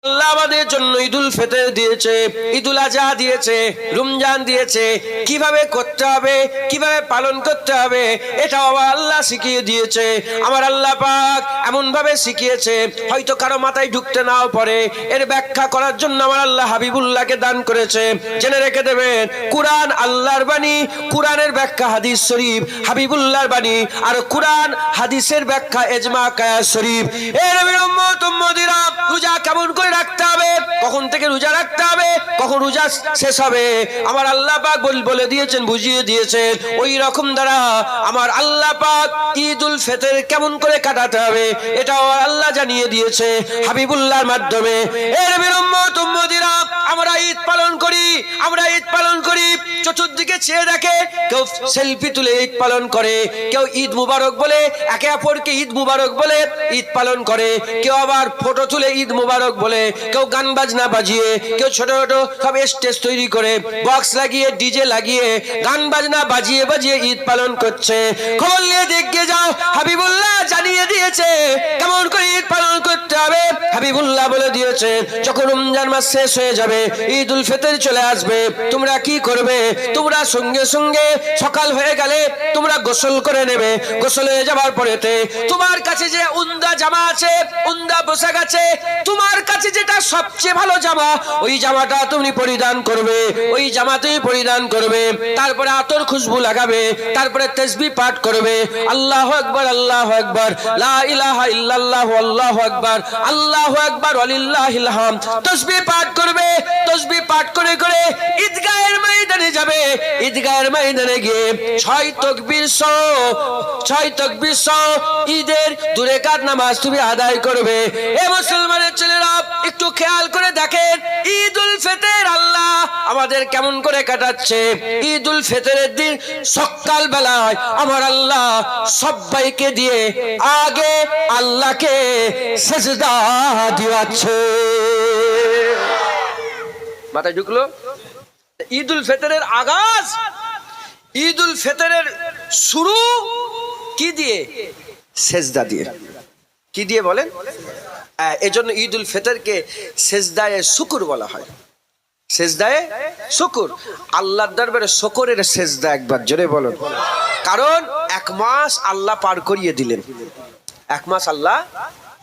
আল্লাহ আমাদের জন্য ঈদুল ফিতর দিয়েছে, ঈদুল আজহা দিয়েছে, রমজান দিয়েছে। কিভাবে করতে হবে, কিভাবে পালন করতে হবে, এটাও আমার আল্লাহ শিখিয়ে দিয়েছে। আমার আল্লাহ পাক এমন ভাবে শিখিয়েছে, হয়তো কারো মাথায় ঢুকতে নাও পারে। এর ব্যাখ্যা করার জন্য আমার আল্লাহ হাবিবুল্লাহকে দান করেছে। জেনে রেখে দেবেন, কোরআন আল্লাহর বাণী, কোরআনের ব্যাখ্যা হাদিস শরীফ হাবিবুল্লাহর বাণী, আর কোরআন হাদিসের ব্যাখ্যা ইজমা কিয়াস শরীফ। এর নবীর উম্মত উম্মতিরা রোজা কেমন করে রাখতে হবে, কখন থেকে রোজা রাখতে হবে, কখন রোজা শেষ হবে, আমার আল্লাহ পাক বলে দিয়েছেন, বুঝিয়ে দিয়েছেন। ওই রকম দ্বারা আমার আল্লাহ পাক ঈদুল ফিতর কেমন করে কাটাতে হবে এটাও আল্লাহ জানিয়ে দিয়েছে হাবিবুল্লাহর মাধ্যমে। এর নবীর উম্মত উম্মতিরা আমরা ঈদ পালন করি, আমরা ঈদ পালন করি, চতুর্দিকে চেয়ে দেখে কেউ সেলফি তুলে ঈদ পালন করে, কেউ ঈদ মুবারক বলে একে অপরকে ঈদ মুবারক বলে ঈদ পালন করে, কেউ আবার ফটো তুলে ঈদ মুবারক বলে, কেউ গান বাজনা বাজিয়ে, কেউ ছোট ছোট সব স্টেজ তৈরি করে বক্স লাগিয়ে ডিজে লাগিয়ে গান বাজনা বাজিয়ে বাজিয়ে ঈদ পালন করছে। খবর নিয়ে দেখে যাও, হাবিবুল্লাহ জানিয়ে দিয়েছে কেমন করে ঈদ পালন করতে হবে। হাবিবুল্লাহ বলে দিয়েছে, যখন রমজান মাস শেষ হয়ে যাবে, ঈদুল ফিতর চলে আসবে, তোমরা কি করবে, তোমরা সঙ্গে সঙ্গে সকাল হয়ে গেলে তোমরা গোসল করে নেবে। গোসল হয়ে যাবার পরেতে তোমার কাছে যে উন্দা জামা আছে, উন্দা পোশাক আছে, তোমার কাছে যেটা সবচেয়ে ভালো জামা, ওই জামাটা তুমি পরিধান করবে, ওই জামা তুমি পরিধান করবে। তারপরে আতর খুশবু লাগাবে, তারপরে তাসবিহ পাঠ করবে, আল্লাহু আকবার আল্লাহু আকবার, লা ইলাহা ইল্লাল্লাহু আল্লাহু আকবার, আল্লাহু আকবার ওয়ালিল্লাহিল হামদ। তাসবিহ পাঠ করবে, তাসবিহ পাঠ করে করে ঈদগাহের ময়দানে যাবে। ঈদগাহের ময়দানে গিয়ে 6 তাকবীর সহ ঈদের 2 রাকাত নামাজ তুমি আদায় করবে। এ মুসলমানের ছেলেরা একটু খেয়াল করে দেখেন, ঈদুল ফিতর আল্লাহ আমাদের কেমন করে কাটাচ্ছে। ঈদুল ফিতরের দিন সকাল বেলায় আমার আল্লাহ সবাইকে দিয়ে আগে আল্লাহকে সিজদা দিওয়াচ্ছে। মাথায় ঢুকলো? ঈদুল ফিতরের আগাজ, ঈদুল ফিতরের শুরু কি দিয়ে? সিজদা দিয়ে। কি দিয়ে বলেন? এজন্য ঈদুল ফিতরকে সিজদায়ে শুকর বলা হয়। সিজদায়ে শুকর, আল্লাহর দরবারে শুকরের সিজদা। একবার জোরে বলুন। কারণ 1 মাস আল্লাহ পার করিয়ে দিলেন, 1 মাস আল্লাহ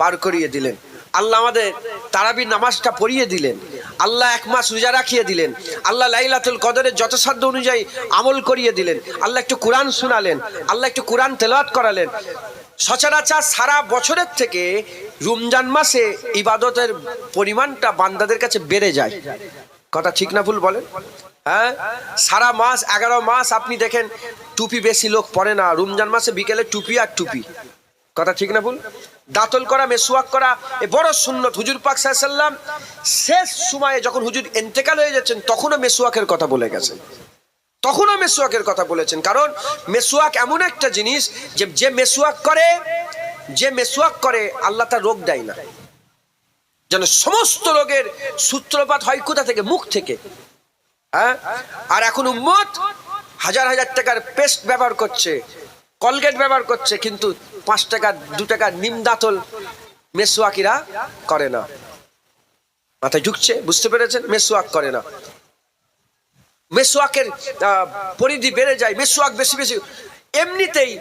পার করিয়ে দিলেন। আল্লাহ আমাদের তারাবির নামাজটা পড়িয়ে দিলেন, আল্লাহ 1 মাস রোজা রাখিয়ে দিলেন, আল্লাহ লাইলাতুল কদরের যথাসাধ্য অনুযায়ী আমল করিয়ে দিলেন, আল্লাহ একটু কোরআন শোনালেন, আল্লাহ একটু কোরআন তেলাওয়াত করালেন। সচরাচর সারা বছরের থেকে রমজান মাসে ইবাদতের পরিমাণটা বান্দাদের কাছে বেড়ে যায়। কথা ঠিক না ভুল বলেন? হ্যাঁ, সারা মাস 11 মাস আপনি দেখেন টুপি বেশি লোক পরে না, রমজান মাসে বিকেলে টুপি আর টুপি। কথা ঠিক না ভুল? দাঁতল করা, মেসওয়াক করা এ বড় সুন্নত। হুজুর পাক সাল্লাল্লাহু আলাইহি ওয়াসাল্লাম শেষ সময়ে যখন হুজুর ইন্তেকাল হয়ে যাচ্ছেন তখনও মেসওয়াকের কথা বলে গেছেন, তখনও মেসওয়াকের কথা বলেছেন। কারণ মেসওয়াক এমন একটা জিনিস যে মেসওয়াক করে আল্লাহ তার রোগ দেয় না। যেন সমস্ত রোগের সূত্রপাত হয় কোথা থেকে? মুখ থেকে। হ্যাঁ, আর এখন উম্মত হাজার হাজার টাকার পেস্ট ব্যবহার করছে, কলগেট ব্যবহার করছে, কিন্তু 5 টাকা 2 টাকা নিম দাঁতল মেসওয়াকিরা করে না। মাথায় ঢুকছে? বুঝতে পেরেছেন? মেসওয়াক করে না। মেসওয়াকের পরিধি বেড়ে যায়, মেসওয়াক বেশি বেশি। এমনিতেই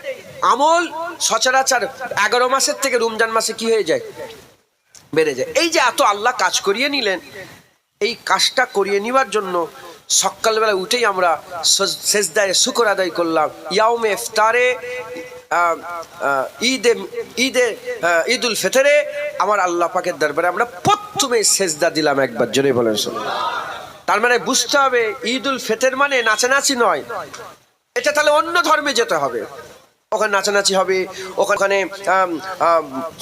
আমল সচরাচর 11 মাসের থেকে রমজান মাসে কি হয়ে যায়? বেড়ে যায়। এই যে এত আল্লাহ কাজ করিয়ে নিলেন, এই কাজটা করিয়ে নিবার জন্য সকালবেলা উঠেই আমরা সিজদায়ে শুকর আদায় করলাম। ইয়াউমে ইফতারে ঈদুল ফিতরে আমার আল্লাহ পাকের দরবারে আমরা প্রথমে সিজদা দিলাম। একবার জোরে বলেন সুবহানাল্লাহ। তার মানে বুঝতে হবে ঈদুল ফিতর মানে নাচানাচি নয়। এটা তাহলে অন্য ধর্মে যেতে হবে, ওখানে নাচানাচি হবে, ওখানে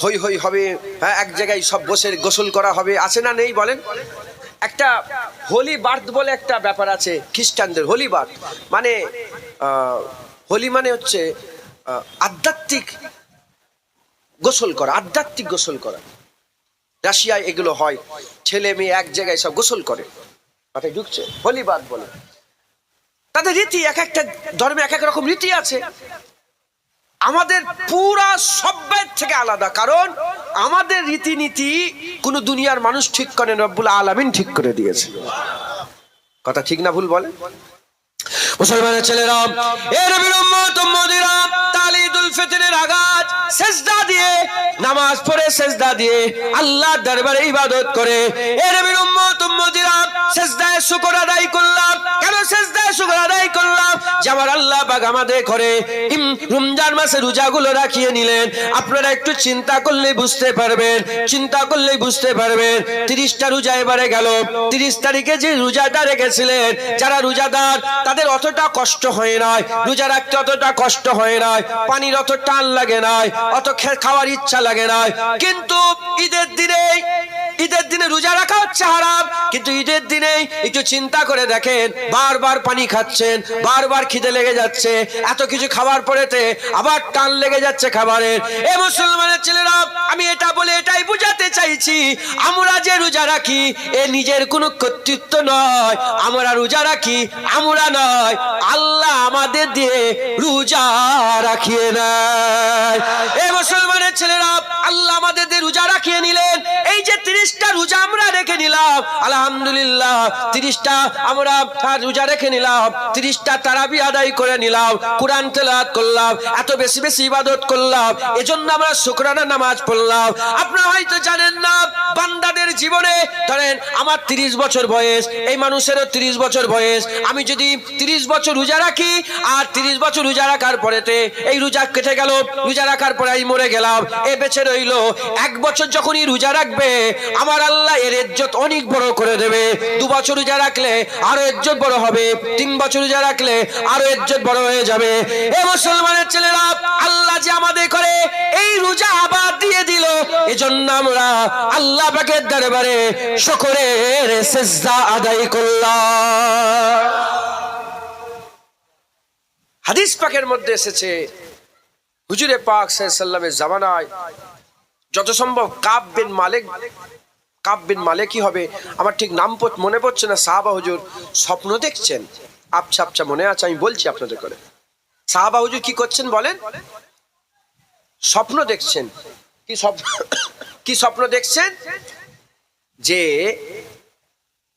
হই হই হবে, হ্যাঁ, এক জায়গায় সব বসে গোসল করা হবে। আছে না নেই বলেন? একটা হোলি বার্থ বলে একটা ব্যাপার আছে খ্রিস্টানদের। হোলি বার্থ মানে হোলি মানে হচ্ছে আধ্যাত্মিক গোসল করা, আধ্যাত্মিক গোসল করা। রাশিয়ায় এগুলো হয়, ছেলে মেয়ে এক জায়গায় সব গোসল করে। মাথায় ঢুকছে? হোলি বার্থ বলে। তাদের রীতি, এক একটা ধর্মে এক এক রকম রীতি আছে। আমাদের পুরা সভ্যের থেকে আলাদা। কারণ আমাদের রীতিনীতি কোন দুনিয়ার মানুষ ঠিক করেন, রব্বুল আলামিন ঠিক করে দিয়েছে। কথা ঠিক না ভুল বলে? মুসলমানের ছেলেরা, এ নবীর উম্মত উম্মতিরা, তাহলে ঈদুল ফিতরের আগাজ সিজদা দিয়ে, নামাজ পড়ে সিজদা দিয়ে আল্লাহর দরবারে ইবাদত করে। এ নবীর উম্মত উম্মতিরা, সিজদায় শুকর আদায় করলাম। কেন সিজদায় শুকর আদায় করলাম? যে আমার আল্লাহ পাক আমাদের করে রমজান মাসে রোজাগুলো রাখিয়ে নিলেন। আপনারা একটু চিন্তা করলেই বুঝতে পারবেন, চিন্তা করলেই বুঝতে পারবেন। 30টা রোজা এবারে গেল। 30 তারিখে যে রোজাটা রেখেছিলেন, যারা রোজাদার তাদের অতটা কষ্ট হয় না, রোজা রাখতে অতটা কষ্ট হয় না, পানির অত টান লাগে না, অত খাওয়ার ইচ্ছা লাগে না। কিন্তু ঈদের দিনে রোজা রাখা হচ্ছে হারাম, কিন্তু ঈদের দিনে একটু চিন্তা করে দেখেন, বারবার পানি খাচ্ছেন, বারবার খিদে লেগে যাচ্ছে, এত কিছু খাবার পরেতে আবার টান লেগে যাচ্ছে খাবারের। এ মুসলমানের ছেলেরা, আমি এটা বলে এটাই বুঝাতে চাইছি, আমরা যে রোজা রাখি এ নিজের কোনো কর্তৃত্ব নয়। আমরা রোজা রাখি আমরা নয়, আল্লাহ আমাদের দিয়ে রোজা রাখিয়ে নেয়। এ মুসলমানের ছেলেরা, আল্লাহ আমাদের দিয়ে রোজা রাখিয়ে নিলেন। এই যে 30টা রোজা আমরা রেখে নিলাম, আলহামদুলিল্লাহ, 30টা আমরা রোজা রেখে নিলাম, 30টা তারাবি আদায় করে নিলাম, কোরআন তেলাওয়াত করলাম, এত বেশি বেশি ইবাদত করলাম, এজন্য আমরা শুকরানা নামাজ পড়লাম। আপনারা হয়তো জানেন না, বান্দাদের জীবনে ধরেন আমার 30 বছর বয়স, এই মানুষেরও 30 বছর বয়স। আমি যদি 30 বছর রোজা রাখি আর 30 বছর রোজা রাখার পরেতে এই রোজা কেটে গেল, রোজা রাখার পরে আমি মরে গেলাম, এ বেঁচে রইলো। 1 বছর যখনই রোজা রাখবে, আমার আল্লাহ এর ইজ্জত অনেক বড় করে দেবে। 2 বছর রোজা রাখলে আরো ইজ্জত বড় হবে, 3 বছর রোজা রাখলে আরো ইজ্জত বড় হয়ে যাবে। এ মুসলমানের ছেলেরা, আল্লাহ যে আমাদের করে এই রোজা আবার দিয়ে দিল, এজন্য আমরা আল্লাহ পাকের দরবারে শুকরের সিজদা আদায় করলাম। হাদিস পাকের মধ্যে এসেছে, হুজুরে পাক সাল্লাল্লাহু আলাইহি ওয়াসাল্লামের জামানায় যত সম্ভব কাব বিন মালিকই হবে, আমার ঠিক নাম মনে পড়ছে না, সাহাবা হুজুর স্বপ্ন দেখছেন, আবছা আবছা মনে আছে, আমি বলছি আপনাদের করে। সাহাবা হুজুর কি করছেন বলেন? স্বপ্ন দেখছেন। কি স্বপ্ন দেখছেন? যে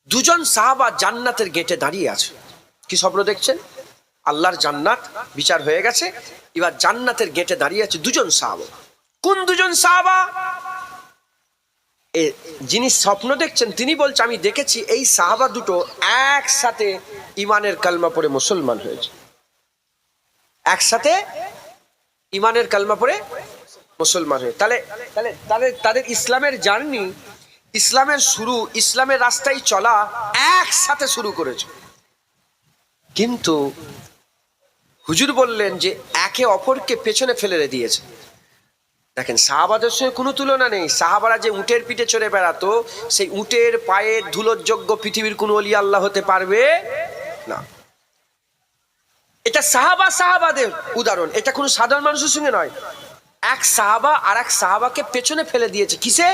2জন সাহাবা জান্নাতের গেটে দাঁড়িয়ে আছে। কি স্বপ্ন দেখছেন? আল্লাহর জান্নাত বিচার হয়ে গেছে, এবার জান্নাতের গেটে দাঁড়িয়ে আছে 2জন সাহাবা। কোন 2জন সাহাবা? যিনি স্বপ্ন দেখছেন তিনি বলছে, আমি দেখেছি এই সাহাবা দুটো একসাথে ইমানের কালমা পড়ে মুসলমান হয়েছে, একসাথে ইমানের কালমা পড়ে মুসলমান হয়ে। তাহলে তাদের ইসলামের জার্নি, ইসলামের শুরু, ইসলামের রাস্তায় চলা একসাথে শুরু করেছে। কিন্তু হুজুর বললেন যে একে অপরকে পেছনে ফেলে দিয়েছে। দেখেন, সাহাবাদের সঙ্গে কোনো তুলনা নেই। সাহাবারা যে উটের পিঠে চড়ে বেড়াতো, সেই উটের পায়ে ধুলোর যোগ্য পৃথিবীর কোন ওলি আল্লাহ হতে পারবে না। এটা সাহাবাদের উদাহরণ, এটা কোনো সাধারণ মানুষের সঙ্গে নয়। এক সাহাবা আর এক সাহাবাকে পেছনে ফেলে দিয়েছে। কিসে?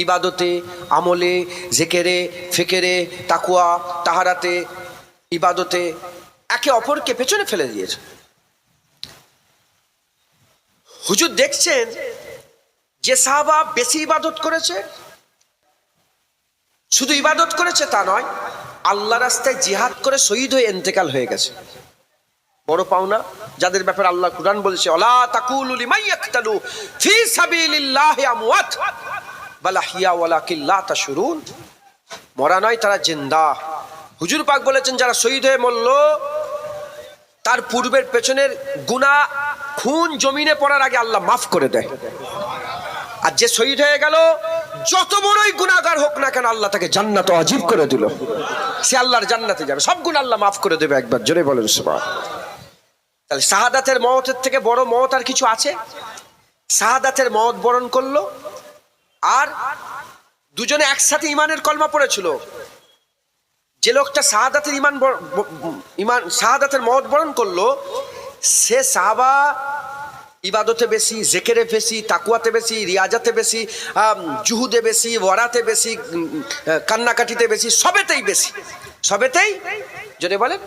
ইবাদতে, আমলে, জিকিরে, ফিকিরে, তাকওয়া, তাহারাতে, ইবাদতে একে অপরকে পেছনে ফেলে দিয়েছে। হুজুর দেখছেন যে সাহাবা বেশি ইবাদত করেছে, শুধু ইবাদত করেছে তা নয়, আল্লাহ রাস্তায় জিহাদ করে শহীদ হয়ে ইন্তেকাল হয়ে গেছে। বড় পাওনা, যাদের ব্যাপারে আল্লাহ কুরআন বলেছে, ওয়ালা তাকুলু লিমান ইয়াকতালু ফি সাবিলিল্লাহি আমওয়াত বাল আহইয়া ওয়ালাকিন লা তাশউরুন। মরা নয়, তারা জিন্দা। হুজুর পাক বলেছেন, যারা শহীদ হয়ে মরল তার পূর্বের পেছনের গুনাহ খুন জমিনে পড়ার আগে আল্লাহ মাফ করে দেয়। আর যে শহীদ হয়ে গেল, যত বড়ই গুনাহগার হোক না কেন, আল্লাহ তাকে জান্নাত ওয়াজিব করে দিল, সে আল্লাহর জান্নাতে যাবে, সব গুনাহ আল্লাহ মাফ করে দেবে। একবার জোরে বলেন সুবহানাল্লাহ। তাহলে শাহাদাতের মওতের থেকে বড় মওত আর কিছু আছে? শাহাদাতের মওত বরণ করলো, আর দুজনে একসাথে ইমানের কলমা পড়েছিল। যে লোকটা শাহাদাতের মওত বরণ করলো, সে সাহাবা ইবাদতে বেশি, জিকিরে বেশি, তাকওয়াতে বেশি, রিয়াজাতে বেশি, জুহুদে বেশি, ওয়ারাতে বেশি, কান্নাকাটিতে বেশি, সবেতেই যদি বলেন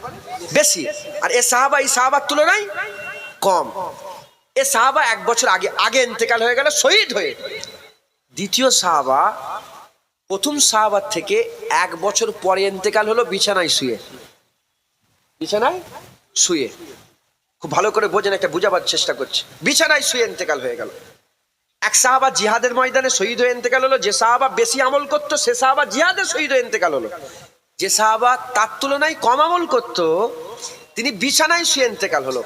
বেশি। আর এ সাহাবা এই সাহাবার তুলনায় কম। এ সাহাবা 1 বছর আগে ইন্তেকাল হয়ে গেল শহীদ হয়ে। দ্বিতীয় সাহাবা প্রথম সাহাবার থেকে 1 বছর পরে ইন্তেকাল হলো বিছানায় শুয়ে। বিছানায় শুয়ে, খুব ভালো করে বোঝেন, একটা বুঝাবার চেষ্টা করছি। বিছানায় শুয়ে ইন্তেকাল হয়ে গেল। এক সাহাবা জিহাদের ময়দানে শহীদ হয়ে ইন্তেকাল হলো। যে সাহাবা বেশি আমল করতো সে সাহাবা জিহাদে শহীদ হয়ে ইন্তেকাল হলো। যে সাহাবা তার তুলনায় কম আমল করতো তিনি বিছানায় শুয়ে ইন্তেকাল হলো।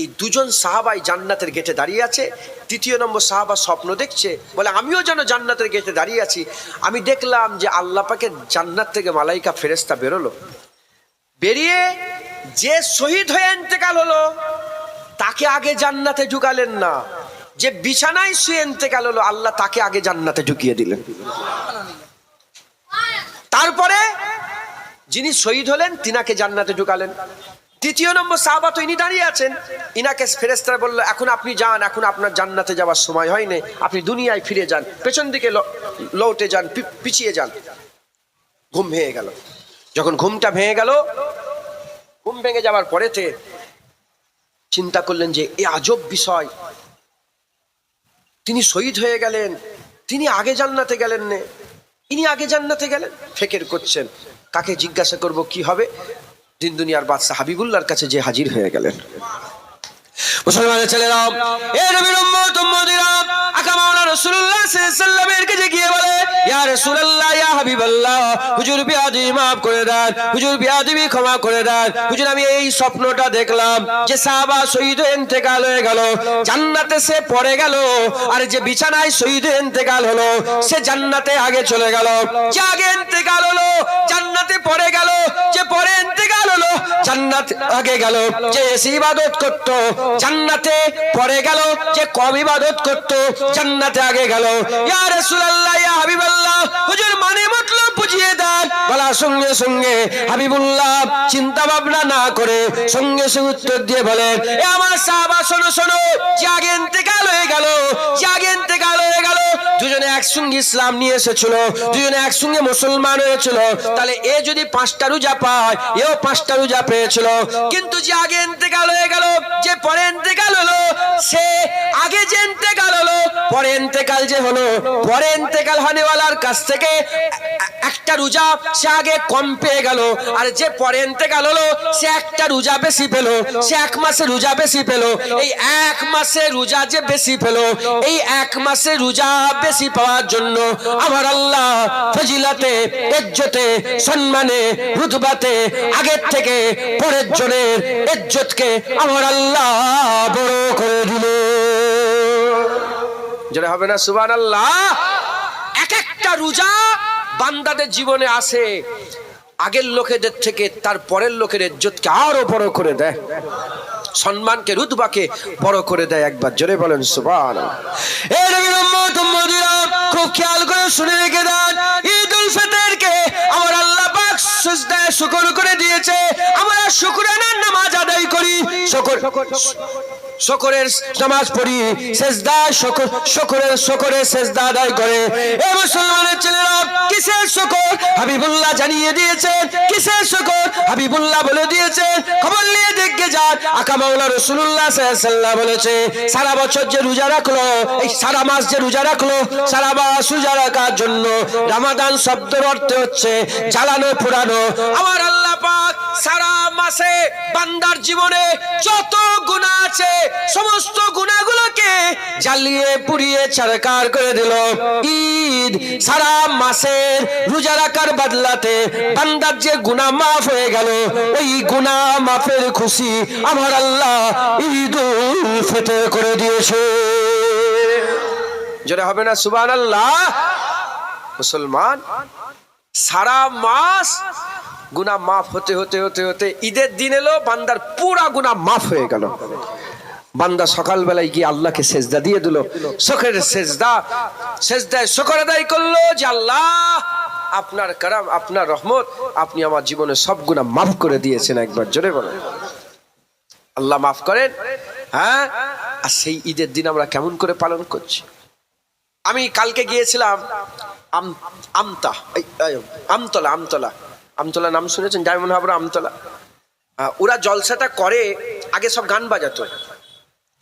এই দুজন সাহাবাই জান্নাতের গেটে দাঁড়িয়ে আছে। তৃতীয় নম্বর সাহাবা স্বপ্ন দেখছে, বলে আমিও যেন জান্নাতের গেটে দাঁড়িয়ে আছি। আমি দেখলাম যে আল্লাহ পাকের জান্নাত থেকে মালাইকা ফেরেশতা বেরোলো। বেরিয়ে যে শহীদ হয়ে ইন্তেকাল হলো তাকে আগে জান্নাতে ঢুকালেন না, যে বিছানায় শুয়ে ইন্তেকাল হলো আল্লাহ তাকে আগে জান্নাতে ঢুকিয়ে দিলেন। তারপরে যিনি শহীদ হলেন তিনাকে জান্নাতে ঢুকালেন। তৃতীয় নম্বর সাহাবা তো ইনি দাঁড়িয়ে আছেন, ইনাকে ফেরেশতারা বলল এখন আপনি যান, এখন আপনার জান্নাতে যাওয়ার সময় হয়নি, আপনি দুনিয়ায় ফিরে যান, পেছন দিকে লৌটে যান, পিছিয়ে যান। ঘুম ভেঙে গেল। যখন ঘুমটা ভেঙে গেল, ঘুম ভেঙে যাওয়ার পরেতে চিন্তা করলেন যে এ আজব বিষয়, তিনি শহীদ হয়ে গেলেন, তিনি আগে জান্নাতে গেলেন না, ইনি আগে জান্নাতে গেলেন। ফিকির করছেন কাকে জিজ্ঞাসা করব কি হবে। দিন দুনিয়ার বাদশা হাবিবুল্লাহর কাছে যে হাজির হয়ে গেলেন। মুসলমানের ছেলেরা, এ নবীর উম্মত উম্মতিরা, আকা মাওলানা রাসূলুল্লাহ সাল্লাল্লাহু আলাইহি ওয়াসাল্লামের কাছে গিয়ে বলে, ইয়া রাসূলুল্লাহ, ইয়া হাবিবাল্লাহ, হুজুর বিয়াদি maaf করে দেন, হুজুর বিয়াদি ক্ষমা করে দেন। হুজুর আমি এই স্বপ্নটা দেখলাম যে সাহাবা শহীদ হয়ে ইন্তেকাল হয়ে গেল, জান্নাতে সে পড়ে গেল, আর যে বিছানায় শহীদ হয়ে ইন্তেকাল হলো সে জান্নাতে আগে চলে গেল। যে আগে ইন্তেকাল হলো জান্নাতে পড়ে গেল, যে পরে ইন্তেকাল হলো জান্নাত আগে গেল। যে বেশি ইবাদত করত জান্নাতে পড়ে গেল, যে কম ইবাদত করত জান্নাতে আগে গেল। ইয়া রাসূলুল্লাহ, ইয়া হাবিবাল্লাহ, হুজুর মানে মতলব বুঝিয়ে দেন। বলার সঙ্গে সঙ্গে হাবিবুল্লাহ চিন্তা ভাবনা না করে সঙ্গে সঙ্গে উত্তর দিয়ে বলেন, এ আমার সাহাবা শোনো শোনো, যে আগে ইন্তেকাল হয়ে গেল, যে আগে ইন্তেকাল হয়ে গেল, দুজনে একসঙ্গে ইসলাম নিয়ে এসেছিল, দুজনে একসঙ্গে মুসলমান হয়েছিল, তাহলে এ যদি 5টা রোজা পায় এও 5টা রোজা পেয়েছিল। কিন্তু যে আগে ইন্তেকাল হয়ে গেল, যে পরে ইন্তেকাল হলো, সে আগে যে ইন্তেকাল হলো পরে ইন্তেকাল যে হলো, পরে ইন্তেকাল হনেওয়ালার কাছ থেকে একটা রোজা সে আগে কম পেয়ে গেল, আর যে পরে ইন্তেকাল হলো সে একটা রোজা বেশি পেল, সে 1 মাসের রোজা বেশি পেল। এই 1 মাসের রোজা যে বেশি পেল, এই 1 মাসের রোজা বেশি পাওয়ার জন্য আমার আল্লাহ ফজিলতে, ইজ্জতে, সম্মানে, রুতবাতে আগের থেকে পরের জনের ইজ্জতকে আমার আল্লাহ বড় করে দিল। যেটা হবে না সুবহানাল্লাহ। এক একটা রোজা বান্দাদের জীবনে আসে, আগের লোকেদের থেকে তার পরের লোকের ইজ্জতকে আরো বড় করে দেয়, সম্মানকে, রুতবাকে বড় করে দেয়। একবার জোরে বলেন সুবহানাল্লাহ। এই নবীর উম্মত উম্মতিরা খুব খেয়াল করে শুনে রেখে দেন, ঈদুল ফিতরকে আমার আল্লাহ পাক সিজদায় শুকর করে দিয়েছে। আমরা শুকরানার নামাজ আদায় করি, শুকরের নামাজ পড়ি, সিজদায় শুকরের সিজদা আদায় করে। এই মুসলমানের ছেলেরা, কিসের শুকর হাবিবুল্লাহ জানিয়ে দিয়েছেন, কিসের শুকর হাবিবুল্লাহ বলে দিয়েছেন। খবর নিয়ে দেখে যান, আকা মাওলানা রাসূলুল্লাহ সাল্লাল্লাহু আলাইহি ওয়াসাল্লাম বলেছে, সারা বছর যে রোজা রাখলো, এই সারা মাস যে রোজা রাখলো, সারা মাস রোজা রাখার জন্য রমাদান শব্দের অর্থ হচ্ছে জ্বালানো পোড়ানো। আমার আল্লাহ পাক সারা মাসে বান্দার জীবনে যত গুনাহ আছে সমস্ত গুনাহগুলোকে জ্বালিয়ে পুড়িয়ে ছারখার করে দিল। ঈদ সারা মাসের রোজা রাখার বদলাতে বান্দার যে গুনাহ মাফ হয়ে গেল, ওই গুনাহ মাফের খুশি আমার আল্লাহ ঈদুল ফিতর করে দিয়েছে। যেটা হবে না সুবহানাল্লাহ। মুসলমান সারা মাস গুনাহ মাফ হতে হতে হতে হতে ঈদের দিন এলো, বান্দার পুরা গুনাহ মাফ হয়ে গেল। বান্দা সকালবেলায় গিয়ে আল্লাহকে সেজদা দিয়ে দিল, শুকরের সেজদায় শুকর আদায় করলো যে আল্লাহ আপনার করম, আপনার রহমত, আপনি আমার জীবনে সব গুনাহ মাফ করে দিয়েছেন। একবার জোরে বলেন আল্লাহ মাফ করেন। হ্যাঁ, আর সেই ঈদের দিন আমরা কেমন করে পালন করছি। আমি কালকে গিয়েছিলাম আমতলা নাম শুনেছেন? ডায়মন্ড হারবার আমতলা। ওরা জলসাটা করে, আগে সব গান বাজাতো।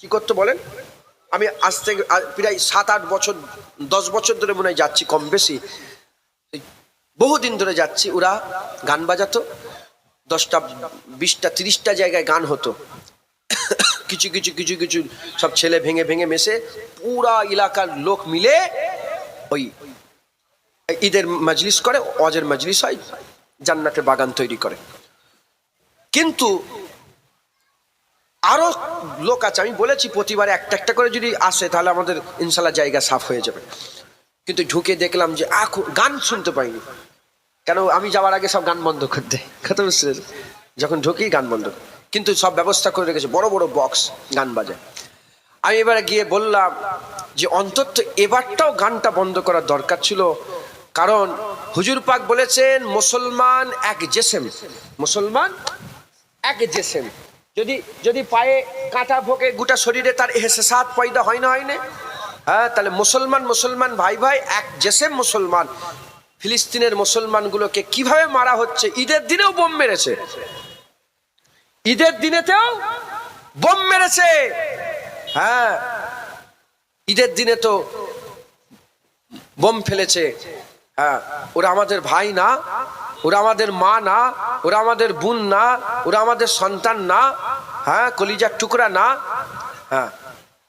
কি করতো বলেন? আমি আজ থেকে প্রায় 7-8 বছর 10 বছর ধরে মনে হয় যাচ্ছি, কম বেশি বহুদিন ধরে যাচ্ছি। ওরা গান বাজাতো, 10টা 20টা 30টা জায়গায় গান হতো। কিছু কিছু কিছু কিছু সব ছেলে ভেঙে ভেঙে মেশে পুরা এলাকার লোক মিলে ওই ঈদের মজলিস করে, ওয়াজের মজলিস হয়, জান্নাতের বাগান তৈরি করে। কিন্তু আরো লোক আছে, আমি বলেছি প্রতিবারে একটা একটা করে যদি আসে তাহলে আমাদের ইনশাল্লাহ জায়গা সাফ হয়ে যাবে। কিন্তু ঢুকে দেখলাম যে গান শুনতে পাইনি, কেন আমি যাওয়ার আগে সব গান বন্ধ করে দেয়, কথা বুঝতে, যখন ঢুকি গান বন্ধ। কিন্তু সব ব্যবস্থা করে রেখেছে, বড় বড় বক্স গান বাজায়। আমি এবারে গিয়ে বললাম যে অন্তত এবারটাও গানটা বন্ধ করার দরকার ছিল, কারণ হুজুর পাক বলেছেন মুসলমান এক জেসেম, মুসলমান এক জেসেম। যদি যদি পায়ে কাঁটা ভোগে গোটা শরীরে তার এহসাস পয়দা হয় না, হয় না? হ্যাঁ, তাহলে মুসলমান মুসলমান ভাই ভাই এক জেসেম মুসলমান। ফিলিস্তিনের মুসলমানগুলোকে কিভাবে মারা হচ্ছে, ঈদের দিনেও বোম মেরেছে, ঈদের দিনেতেও বোম মেরেছে। হ্যাঁ, ঈদের দিনে তো বোম ফেলেছে। হ্যাঁ, ওরা আমাদের ভাই না, ওরা আমাদের মা না, ওরা আমাদের বোন না, ওরা আমাদের সন্তান না, হ্যাঁ, কলিজার টুকরা না। হ্যাঁ,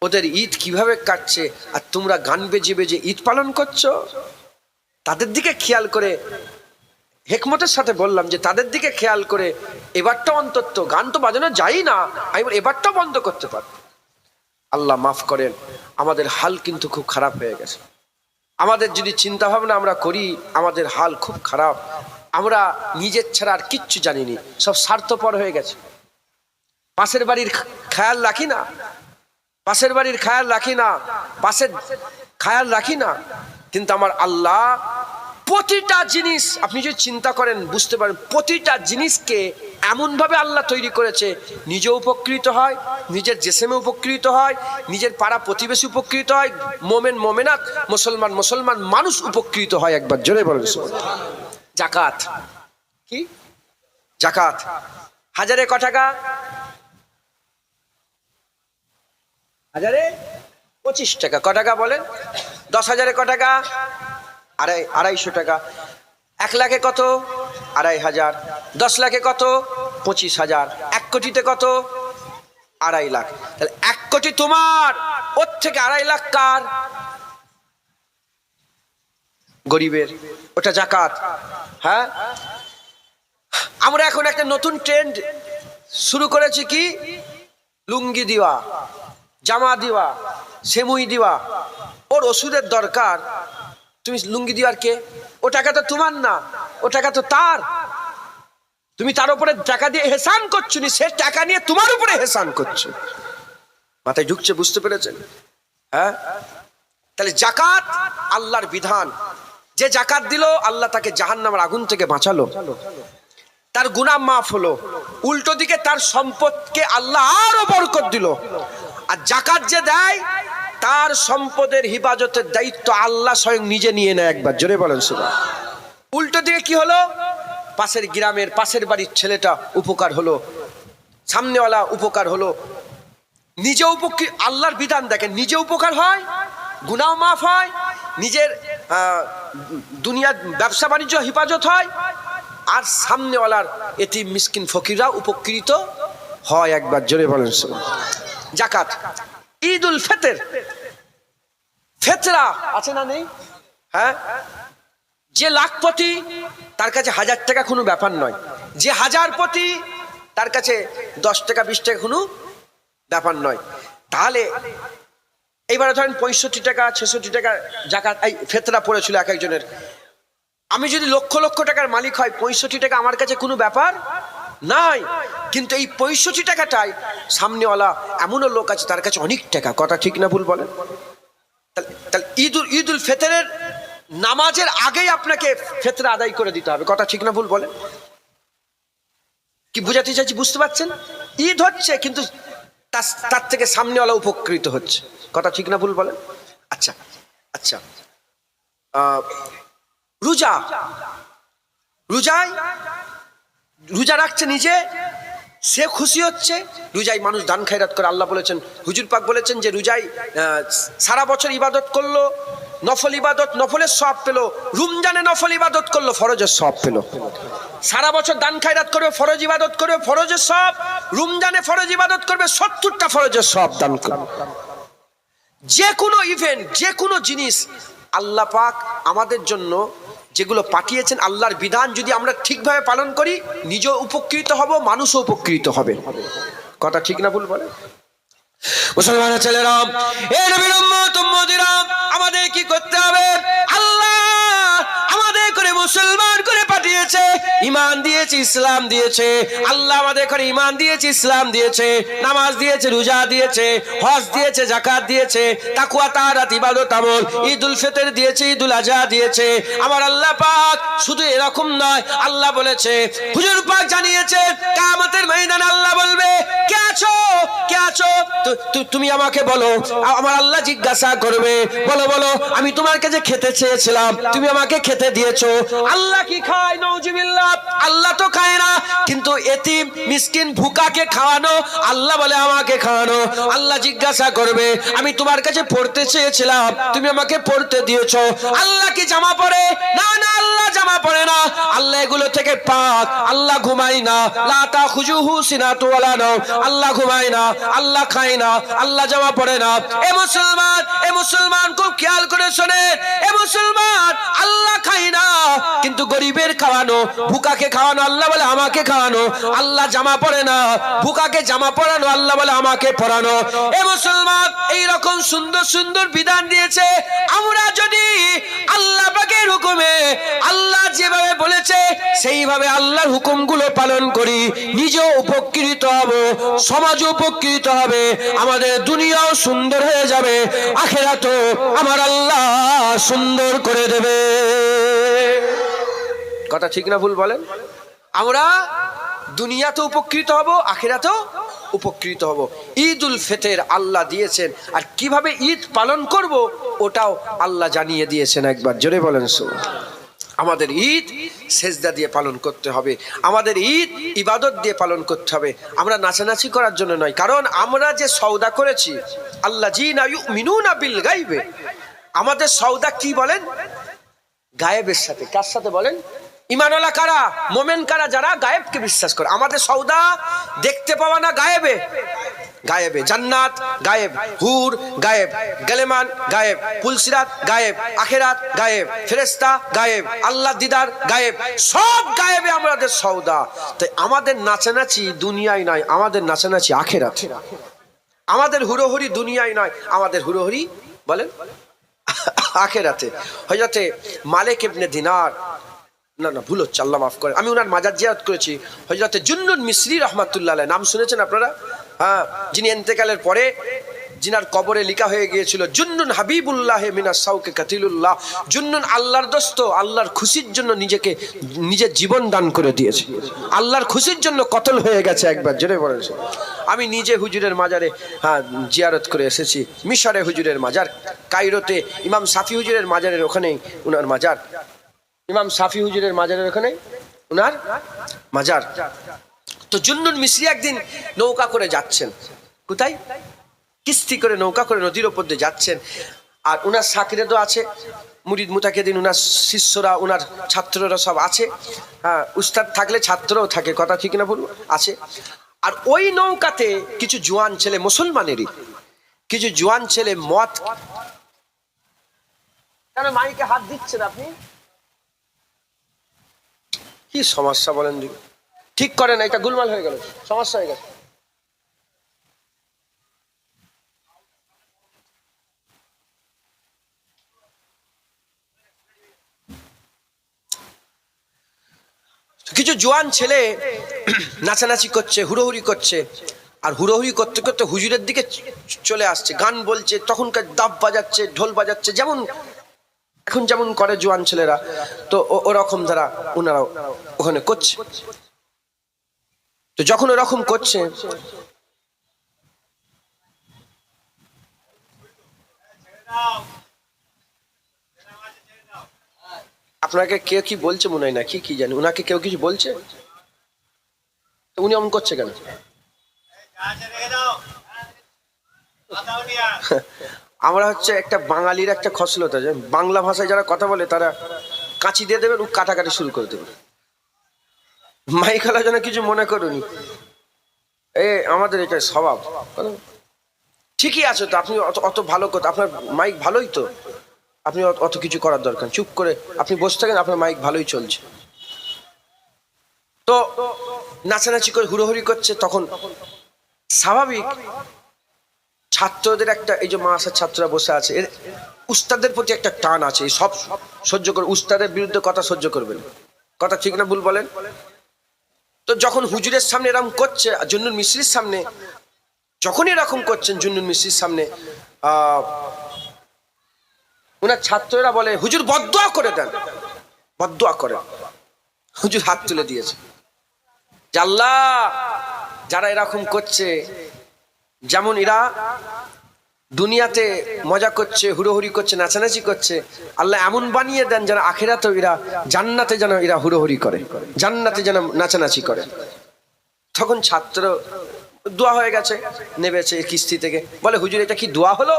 ওদের ঈদ কিভাবে কাটছে, আর তোমরা গান বেজে বেজে ঈদ পালন করছো। তাদের দিকে খেয়াল করে, হেকমতের সাথে বললাম যে তাদের দিকে খেয়াল করে এবারটা অন্তত, গান তো বাজানো যায় না, আমি এবারটা বন্ধ করতে পারব। আল্লাহ মাফ করেন, আমাদের হাল কিন্তু খুব খারাপ হয়ে গেছে। আমাদের যদি চিন্তা ভাবনা আমরা করি, আমাদের হাল খুব খারাপ। আমরা নিজের ছাড়া আর কিচ্ছু জানিনি, সব স্বার্থপর হয়ে গেছে। পাশের বাড়ির খেয়াল রাখি না, পাশের বাড়ির খেয়াল রাখি না, পাশের খেয়াল রাখি না। কিন্তু আমার আল্লাহ প্রতিটা জিনিস, আপনি যদি চিন্তা করেন বুঝতে পারেন, প্রতিটা জিনিসকে এমনভাবে আল্লাহ তৈরি করেছে, নিজে উপকৃত হয়, নিজের জেসেমে উপকৃত হয়, নিজের পাড়া প্রতিবেশী উপকৃত হয়, মোমেন মোমেনাত মুসলমান মুসলমান মানুষ উপকৃত হয়। একবার জোরে বলেন জাকাত। কি জাকাত? হাজারে ক টাকা? হাজারে 25 টাকা। ক টাকা বলেন? 10,000-এ ক টাকা? 250 টাকা। 1 লাখে কত? 2,500। 10 লাখে কত? 25,000। 1 কোটিতে কত? 2.5 লাখ। তাহলে 1 কোটি তোমার, ওর থেকে 2.5 লাখ কার? গরিবের। ওটা জাকাত। হ্যাঁ, আমরা এখন একটা নতুন ট্রেন্ড শুরু করেছি, কি? লুঙ্গি দিওয়া, জামা দিওয়া, সেমুই দিওয়া। ওর ওষুধের দরকার, তুমি লুঙ্গি দিওয়ার কে? ও টাকা তো তোমার না, ও টাকা তো তার। তুমি তার উপরে টাকা দিয়ে হেসান করছো নি, সে টাকা নিয়ে তোমার উপরে হেসান করছো। মাথায় ঢুকছে? বুঝতে পেরেছেন? হ্যাঁ, তাহলে জাকাত আল্লাহর বিধান। যে জাকাত দিল, আল্লাহ তাকে জাহান্নামের আগুন থেকে বাঁচালো, তার গুনাহ মাফ হলো, উল্টো দিকে তার সম্পদকে আল্লাহ আরো বরকত দিল। আর জাকাত যে দেয়, তার সম্পদের হিফাজতের দায়িত্ব আল্লাহ স্বয়ং নিজে নিয়ে নেয়। একবার জোরে বলেন সুবহানাল্লাহ। উল্টো দিকে কি হলো? পাশের গ্রামের, পাশের বাড়ির ছেলেটা উপকার হলো, সামনেওয়ালা উপকার হলো, নিজে উপকৃত। আল্লাহর বিধান দেখেন, নিজে উপকার হয়, গুনাহ মাফ হয়, নিজের দুনিয়ার ব্যবসা বাণিজ্য হিফাজত হয়, আর সামনেওয়ালার এতিম মিসকিন ফকিররা উপকৃত হয়। একবার জোরে বলেন জাকাত। ঈদ উল ফিতর, ফেতরা আছে না নেই? হ্যাঁ, যে লাখপতি তার কাছে 1000 টাকা কোনো ব্যাপার নয়, যে হাজারপতি তার কাছে 10 টাকা 20 টাকা কোনো ব্যাপার নয়। তাহলে এইবারে ধরেন 65 টাকা 66 টাকা জাকাত এই ফেতরা পড়েছিল এক একজনের। আমি যদি লক্ষ লক্ষ টাকার মালিক হয়, 65 টাকা আমার কাছে কোনো ব্যাপার নাই। কিন্তু এই 65 টাকাটাই সামনেওয়ালা এমনও লোক আছে তার কাছে অনেক টাকা। কথা ঠিক না ভুল বলেন? তাহলে ঈদ উল ফিতরের নামাজের আগেই আপনাকে ফেতরা আদায় করে দিতে হবে। কথা ঠিক না ভুল বলেন? কি বুঝাতে চাইছি বুঝতে পারছেন? ঈদ হচ্ছে, কিন্তু তার থেকে সামনেওয়ালা উপকৃত হচ্ছে। কথা ঠিক না ভুল বলেন? আচ্ছা আচ্ছা, রোজা, রোজা রাখছে নিজে, সে খুশি হচ্ছে। রোজায় মানুষ দান খায়রাত করে। আল্লাহ বলেছেন, হুজুর পাক বলেছেন যে রোজায় সারা বছর ইবাদত করলো, নফল ইবাদত নফলের সব পেলো, রমজানে নফল ইবাদত করলো, ফরজের সব পেলো। সারা বছর দান খায়রাত করবে, ফরজ ইবাদত করবে, ফরজের সব। রমজানে ফরজ ইবাদত করবে, 70টা ফরজের সব দান করবে। যে কোনো ইভেন্ট, যে কোনো জিনিস আল্লাহ পাক আমাদের জন্য যেগুলো পাঠিয়েছেন, আল্লাহর বিধান যদি আমরা ঠিকভাবে পালন করি, নিজেও উপকৃত হব, মানুষও উপকৃত হবে। কথা ঠিক না ভুল বলে? মুসলমানের ছেলেরা, এ নবীর উম্মত উম্মতিরা, আমাদের কি করতে হবে? আল্লাহ আমাদের করে মুসলমান করে পাঠিয়েছে, ঈমান দিয়েছে, ইসলাম দিয়েছে। আল্লাহ আমাদের করে ঈমান দিয়েছে, ইসলাম দিয়েছে, নামাজ দিয়েছে, রোজা দিয়েছে, হজ দিয়েছে, যাকাত দিয়েছে, তাকওয়া তাহারাত ইবাদত আমল, ঈদুল ফিতর দিয়েছে, ঈদুল আজহা দিয়েছে। আমার আল্লাহ পাক শুধু এরকম নয়, আল্লাহ বলেছে, হুজুর পাক জানিয়েছে, কিয়ামতের ময়দানে আল্লাহ বলবে, কে আছো, কে আছো? তুমি আমাকে বলো। আমার আল্লাহ জিজ্ঞাসা করবে, বলো বলো, আমি তোমার কাছে খেতে চেয়েছিলাম, তুমি আমাকে খেতে দিয়েছো। আল্লাহ কি খায়? নাউজুবিল্লাহ, আল্লাহ তো খায় না। কিন্তু এতিম মিসকিন ভুকাকে খাওয়ানো, আল্লাহ বলে আমাকে খাওয়ানো। আল্লাহ জিজ্ঞাসা করবে, আমি তোমার কাছে পড়তে চেয়েছিলাম, তুমি আমাকে পড়তে দিয়েছো। আল্লাহ কি জামা পরে? না না, আল্লাহ জামা পরে না। আল্লাহ এগুলো থেকে পাক। আল্লাহ ঘুমায় না, লা তাখুজুহু সিনাতু ওয়ালা নাওম। আল্লাহ ঘুমায় না, আল্লাহ খায় না, আল্লাহ জামা পরে না। এ মুসলমান, এ মুসলমান, খুব খেয়াল করে শোনেন, এ মুসলমান, আল্লাহ খায় না কিন্তু গরিবের খাওয়ানো, ভুকাকে খাওয়ানো, আল্লাহ বলে আমাকে খাওয়ানো। আল্লাহ জামা পরে না, ভুকাকে জামা পরানো, আল্লাহ বলে আমাকে পরানো। এ মুসলমান, এই রকম সুন্দর সুন্দর বিধান দিয়েছে। আমরা যদি আল্লাহ পাকের হুকুমে, আল্লাহ যেভাবে বলেছে সেইভাবে আল্লাহর হুকুমগুলো পালন করি, নিজেও উপকৃত হব, সমাজ উপকৃত হবে, আমাদের দুনিয়াও সুন্দর হয়ে যাবে, আখিরাতও আমার আল্লাহ সুন্দর করে দেবে। কথা ঠিক না ভুল বলেন? আমরা দুনিয়াতে উপকৃত হব, আখিরাতেও উপকৃত হব। ঈদুল ফিতর আল্লাহ দিয়েছেন, আর কিভাবে ঈদ পালন করব ওটাও আল্লাহ জানিয়ে দিয়েছেন। একবার জোরে বলেন সুবহানাল্লাহ। আমাদের ঈদ সেজদা দিয়ে পালন করতে হবে, আমাদের ঈদ ইবাদত দিয়ে পালন করতে হবে। আমরা নাচানাচি করার জন্য নয়, কারণ আমরা যে সওদা করেছি, আল্লাযীনা ইউমিনুনা বিল গায়বে, আমাদের সওদা কি বলেন? গায়েবের সাথে। কার সাথে বলেন? ঈমানওয়ালা কারা? মুমিন কারা? যারা গায়েবকে বিশ্বাস করে। আমাদের সওদা দেখতে পাওয়া না, গায়েবে। গায়েবে জান্নাত গায়েব, হুর গায়েব, গলেমান গায়েব, পুলসিরাত গায়েব, আখিরাত গায়েব, ফেরেশতা গায়েব, আল্লাহ দিদার গায়েব, সব গায়েবে আমাদের সওদা। তাই আমাদের নাচানাচি দুনিয়ায় নয়, আমাদের নাচানাচি আখিরাত। আমাদের হুড়োহুড়ি দুনিয়ায় নয়, আমাদের হুড়োহুড়ি বলেন আখিরাতে। হযরতে মালিক ইবনে দিনার, না না ভুল হচ্ছে, আল্লাহ মাফ করে, আমি ওনার মাজার জিয়ারত করেছি। হযরতে জুন্নুন মিসরি রাহমাতুল্লাহ আলাইহি, নাম শুনেছেন আপনারা? হ্যাঁ, যিনি ইন্তেকালের পরে জিনার কবরে লেখা হয়ে গিয়েছিল, জুন্নুন হাবিবুল্লাহ মিনাস সাউকে কাতিলুল্লাহ। জুন্নুন আল্লাহর দোস্ত, আল্লাহর খুশির জন্য নিজের জীবন দান করে দিয়েছে, আল্লাহর খুশির জন্য কতল হয়ে গেছে। একবার জোরে বলেন। আমি নিজে হুজুরের মাজারে জিয়ারত করে এসেছি, মিশরে হুজুরের মাজার, কায়রোতে ইমাম সাফি হুজুরের মাজারের ওখানেই উনার মাজার, ইমাম সাফি হুজুরের মাজারের ওখানে উনার মাজার। তো জুন্নুন মিসরি একদিন নৌকা করে যাচ্ছেন, কোথায়? কিস্তি করে নৌকা করে নদীর ওপর দিয়ে যাচ্ছেন। আর উনার সাকিরেদও আছে, মুরিদ মুতাকিদিন, উনার শিষ্যরা, উনার ছাত্ররা সব আছে। হ্যাঁ, উস্তাদ থাকলে ছাত্রও থাকে, কথা ঠিক না বলবো, আছে। আর ওই নৌকাতে কিছু জোয়ান ছেলে, মুসলমানেরই কিছু জোয়ান ছেলে মদ। কেন মাইকে হাত দিচ্ছেন আপনি? কি সমস্যা বলেন? ঠিক করেন, এটা গুলমাল হয়ে গেল, সমস্যা হয়ে গেছে। কিছু জোয়ান ছেলে নাচানাচি করছে, হুড়োহুড়ি করছে, আর হুড়োহুড়ি করতে করতে হুজুরের দিকে চলে আসছে, গান বলছে, তখনকার দাব বাজাচ্ছে, ঢোল বাজাচ্ছে, যেমন এখন যেমন করে জোয়ান ছেলেরা। তো ওরকম যারা ওনারা ওখানে করছে। তো যখন ওরকম করছে, আপনাকে কেউ কি বলছে মনে হয় না, কি জানি, ওনাকে কেউ কিছু বলছে? উনি অমন করছে কেন? আমরা হচ্ছে একটা বাঙালির একটা খসলত আছে, বাংলা ভাষায় যারা কথা বলে তারা কাঁচি দিয়ে দেবেন, ও কাটাকাটি শুরু করে দেবে। মাইক যেন কিছু মনে করুনি, আমাদের এটা স্বভাব। ঠিকই আছে তো, আপনি অত ভালো কথা, আপনার মাইক ভালোই তো, আপনি অত কিছু করার দরকার, চুপ করে আপনি বসে থাকেন, আপনার মাইক ভালোই চলছে। তো নাচানাচি করে হুড়োহুড়ি করছে, তখন স্বাভাবিক ছাত্রদের একটা, এই যে মাসার ছাত্ররা বসে আছে, এর উস্তাদের প্রতি একটা টান আছে, সব সহ্য করে, উস্তাদের বিরুদ্ধে কথা সহ্য করবেন, কথা ঠিক না ভুল বলেন? তো যখন হুজুরের সামনে এরকম করছে, জুন্নুন মিস্ত্রির সামনে যখন এরকম করছেন, জুন্নুন মিস্ত্রির সামনে ওনার ছাত্ররা বলে, হুজুর বদদুয়া করে দেন, বদদুয়া করেন। হুজুর হাত তুলে দিয়েছে, আল্লাহ যারা এরকম করছে, যেমন এরা দুনিয়াতে মজা করছে, হুড়োহুড়ি করছে, নাচানাচি করছে, আল্লাহ এমন বানিয়ে দেন যেন আখিরাতেও এরা, জান্নাতে যেন এরা হুড়োহুড়ি করে, জান্নাতে যেন নাচানাচি করে। তখন ছাত্র দোয়া হয়ে গেছে, নেবেছে কিস্তি থেকে, বলে হুজুর এটা কি দোয়া হলো?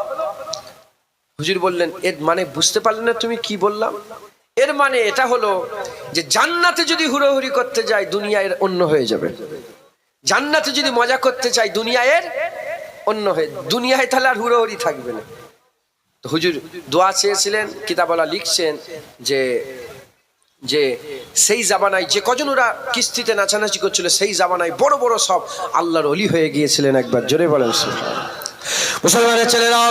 হুজুর বললেন, এর মানে বুঝতে পারলেন না তুমি কি বললাম? এর মানে এটা হলো যে জান্নাতে যদি হুড়োহুড়ি করতে যাই, দুনিয়া এর অন্য হয়ে যাবে। জান্নাতে যদি মজা করতে চাই, দুনিয়া এর অন্য হয়ে, দুনিয়ায় তাহলে আর হুড়োহুড়ি থাকবে না। তো হুজুর দোয়া চেয়েছিলেন, কিতাবওয়ালা লিখছেন যে যে সেই জামানায় যে কজন ওরা কিস্তিতে নাচানাচি করছিল, সেই জামানায় বড় বড় সব আল্লাহর ওলি হয়ে গিয়েছিলেন। একবার জোরে বলেন মুসলমানের ছেলেরা,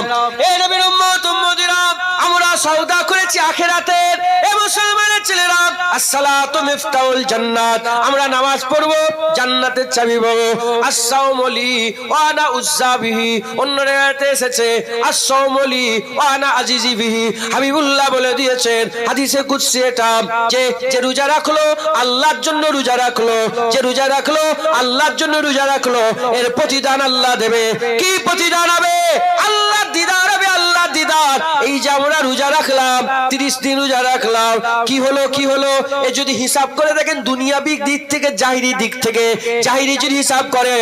এই নবীর উম্মত উম্মতিরা, আমরা সওদা করেছি আখিরাতের। এই মুসলমানের ছেলেরা, আসসালাতু মিফতাহুল জান্নাত, আমরা নামাজ পড়বো, জান্নাতের চাবি পাবো। আসসাওমু লি ওয়া আনা উজ্জা বিহি, অন্য রাতে এসেছে আসসাওমু লি ওয়া আনা আজিজি বিহি। হাবিবুল্লাহ বলে দিয়েছেন হাদিসে কুদসি এটা, যে রোজা রাখলো আল্লাহর জন্য রোজা রাখলো, যে রোজা রাখলো আল্লাহর জন্য রোজা রাখলো, এর প্রতিদান আল্লাহ দেবে। কি প্রতিদান হবে? আল্লাহ দিদার হবে, আল্লাহ দিদার। এই যে আমরা রোজা রাখলাম, 30 দিন রোজা রাখলাম, কি হলো কি হলো? এ যদি হিসাব করে দেখেন দুনিয়াবিক দিক থেকে, জাহিরি দিক থেকে, জাহিরি যদি হিসাব করে,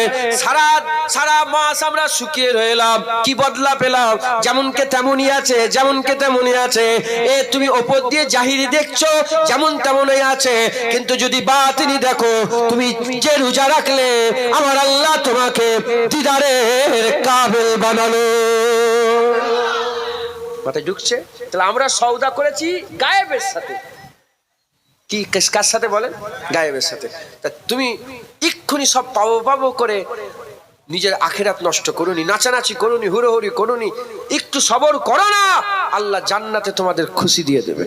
সারা মাস আমরা শুকিয়ে রইলাম, কি বদলা পেলাম? যেমনকে তেমনই আছে, যেমনকে তেমনই আছে। এ তুমি ওপর দিয়ে জাহিরি দেখছো, যেমন তেমনই আছে, কিন্তু যদি বাতিনি দেখো, তুমি যে রোজা রাখলে আমার আল্লাহ তোমাকে দিদারের কাবিল বানালো। মাথায় ঢুকছে? তাহলে আমরা সওদা করেছি গায়েবের সাথে। কি কার সাথে বলেন? গায়েবের সাথে। তা তুমি এক্ষুনি সব পাবো করে নিজের আখিরাত নষ্ট করুনি, নাচানাচি করুনি, হুড়োহুড়ি করুনি, একটু সবর করো না, আল্লাহ জান্নাতে তোমাদের খুশি দিয়ে দেবে।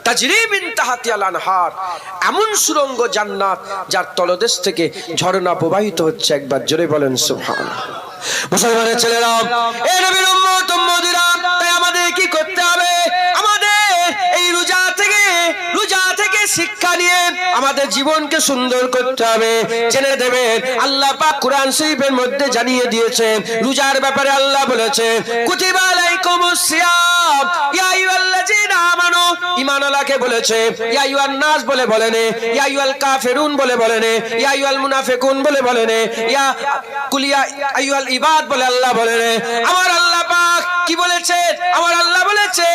তাজরি মিন তাহতিহাল আনহার, এমন সুরঙ্গ জান্নাত যার তলদেশ থেকে ঝর্ণা প্রবাহিত হচ্ছে। একবার জোরে বলেন সুবহানাল্লাহ। মুসলমানের ছেলেরা, এই নবীর উম্মত উম্মতিরা, তাই আমাদের কি করতে হবে? আমাদের এই রোজা থেকে শিক্ষা নিয়ে আমাদের জীবনকে সুন্দর করতে হবে। জেনে দেবেন, আল্লাহ পাক কুরআন শরীফের মধ্যে জানিয়ে দিয়েছেন রোজার ব্যাপারে। আল্লাহ বলেছে, কুতিবা আলাইকুমুস সিয়াম ইয়া আইয়ুহাল্লাযীনা আমানু, ঈমানওয়ালাকে বলেছে ইয়া আইয়ুহান নাস বলে বলেন, ইয়া আইয়ুহাল কাফিরুন বলে বলেন, ইয়া আইয়ুহাল মুনাফিকুন বলে বলেন, ইয়া কুলিয়া আইয়ুহাল ইবাদ বলে আল্লাহ বলেন। আমার আল্লাহ পাক কি বলেছে? আমার আল্লাহ বলেছে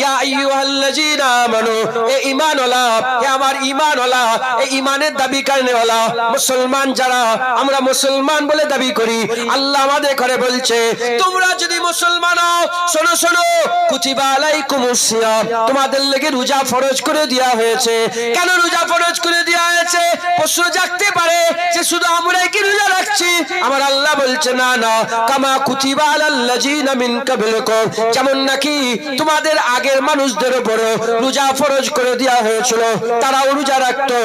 ইয়া আইয়ুহাল্লাযীনা আমানু, এ ঈমানওয়ালা, এ আমার ঈমানওয়ালা, এই ঈমানের দাবি কারণেওয়ালা মুসলমান যারা, আমরা মুসলমান বলে দাবি করি, আল্লাহ আমাদের ঘরে বলছে তোমরা যদি মুসলমান হও, শোনো শোনো, কুতিবা আলাইকুমুস সিয়াম, তোমাদের লেগে রোজা ফরজ করে দেওয়া হয়েছে। কেন রোজা ফরজ করে দেওয়া হয়েছে? প্রশ্ন জাগতে পারে যে শুধু আমরাই কি রোজা রাখছি? আমার আল্লাহ বলছে না না, কামা কুতিবা আলাল্লাযীনা মিন কাবলিকুম, যেমন নাকি তোমাদের আগের মানুষদের উপর রোজা ফরজ করে দেওয়া হয়েছিল, তারাও রোজা রাখতো।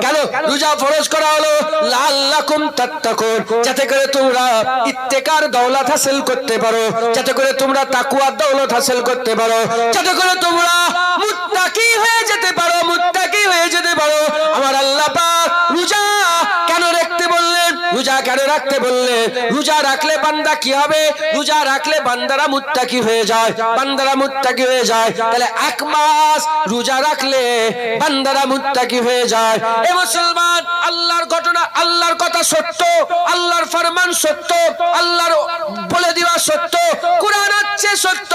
কেন রোজা ফরজ করা হলো? লাআল্লাকুম তাত্তাকুন, যাতে করে তোমরা ইত্তেকার দৌলত হাসিল করতে পারো, যাতে করে তোমরা তাকওয়ার দৌলত হাসিল করতে পারো, যাতে করে তোমরা মুত্তাকি হয়ে যেতে পারো, মুত্তাকি হয়ে যেতে পারো। আমার আল্লাহ পাক রোজা কেন রাখতে বললেন? রোজা কেন ধরে রাখতে বললেন। রোজা রাখলে বান্দা কি হবে? রোজা রাখলে বান্দারা মুত্তাকি হয়ে যায়, বান্দারা মুত্তাকি হয়ে যায়। তাহলে 1 মাস রোজা রাখলে বান্দারা মুত্তাকি হয়ে যায়। এ মুসলমান, আল্লাহর ঘটনা, আল্লাহর কথা সত্য, আল্লাহর ফরমান সত্য, আল্লাহর বলে দেওয়া সত্য, কুরআন হচ্ছে সত্য।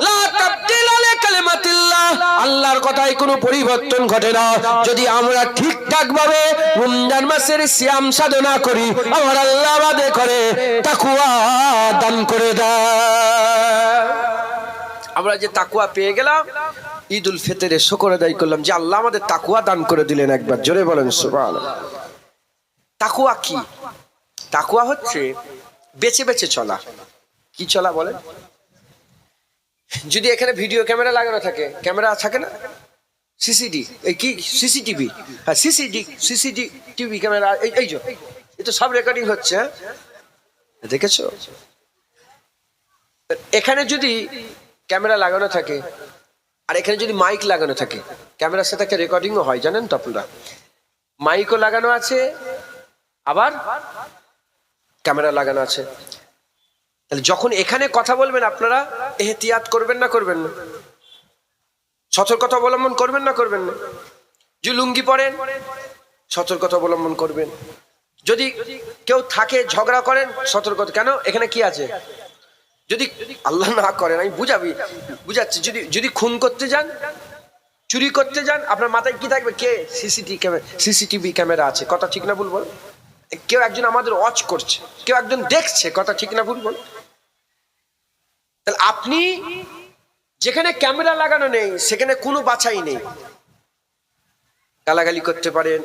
লা তাবদিলা লিকালিমাতিল্লাহ, আল্লাহর কথায় কোনো পরিবর্তন ঘটে না। যদি আমরা ঠিকঠাক ভাবে রমজান মাসের সিয়াম সাধনা করি, আমার আল্লাহ আমাদের করে তাকওয়া দান করে দেয়। আমরা যে তাকওয়া পেয়ে গেলাম, ঈদুল ফিতরে শুকর আদায় করলাম যে আল্লাহ আমাদের তাকওয়া দান করে দিলেন। একবার জোরে বলেন সুবহানাল্লাহ। তাকওয়া কি? তাকওয়া হচ্ছে বেঁচে বেঁচে চলা। কি চলা বলেন? যদি এখানে ভিডিও ক্যামেরা লাগানো থাকে, ক্যামেরা থাকে না, সিসিডি, এই কি সিসিটিভি, হ্যাঁ সিসিটিভি ক্যামেরা, এই যে এই তো সব রেকর্ডিং হচ্ছে, দেখেছো? এখানে যদি ক্যামেরা লাগানো থাকে আর এখানে যদি মাইক লাগানো থাকে, ক্যামেরার সাথে একটা রেকর্ডিংও হয়, জানেন তো আপনারা? মাইকও লাগানো আছে, আবার ক্যামেরা লাগানো আছে। তাহলে যখন এখানে কথা বলবেন আপনারা এহতিয়াত করবেন না করবেন না? সতর্কতা অবলম্বন করবেন না করবেন না? যে লুঙ্গি পরেন, সতর্কতা অবলম্বন করবেন। যদি কেউ থাকে ঝগড়া করেন, সতর্কতা। কেন? এখানে কি আছে? যদি আল্লাহ না করেন, আমি বুঝাচ্ছি, যদি খুন করতে যান, চুরি করতে যান, আপনার মাথায় কি থাকবে? কে? সিসিটিভি ক্যামেরা আছে। কথা ঠিক না ভুল বল? কেউ একজন আমাদের ওয়াচ করছে, কেউ একজন দেখছে। কথা ঠিক না ভুল বল? তাহলে আপনি যেখানে ক্যামেরা লাগানো নেই সেখানে কোনো বাছাই নেই। গালাগালি করতে পারেন,